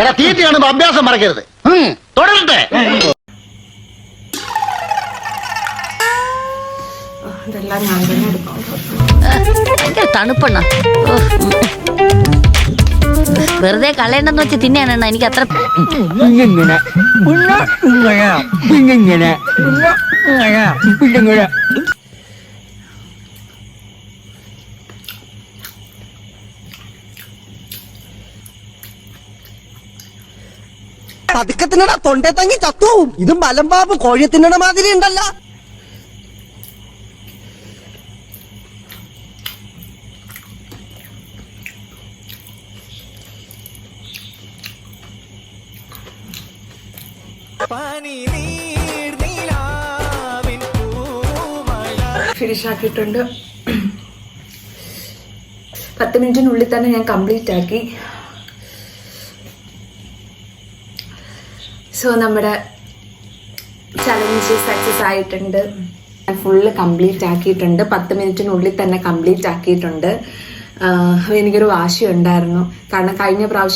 എടാ തീറ്റ കാണുമ്പോ അഭ്യാസം മറക്കരുത്. തുടരട്ടെ. ഇതെല്ലാം ഞാൻ തന്നെ എടുക്കാം. ഭയങ്കര തണുപ്പെണ്ണ. വെറുതെ കളയണ്ടെന്ന് വെച്ച് തിന്നാനെണ്ണ എനിക്ക് അത്ര. പതുക്കെ തിന്നട, തൊണ്ടേ തങ്ങി ചത്തുവും. ഇതും മലമ്പാമ്പ് കോഴി തിന്നണ മാതിരി ഉണ്ടല്ല. ഫിനിഷ് ആക്കിയിട്ടുണ്ട്. 10 മിനിറ്റിനുള്ളിൽ തന്നെ ഞാൻ കംപ്ലീറ്റ് ആക്കി. സോ നമ്മുടെ ചലഞ്ച് സക്സസ് ആയിട്ടുണ്ട്. ഞാൻ ഫുള്ള് കംപ്ലീറ്റ് ആക്കിയിട്ടുണ്ട്. 10 മിനിറ്റിനുള്ളിൽ തന്നെ കംപ്ലീറ്റ് ആക്കിയിട്ടുണ്ട്. എനിക്കൊരു വാശി ഉണ്ടായിരുന്നു. കാരണം കഴിഞ്ഞ പ്രാവശ്യം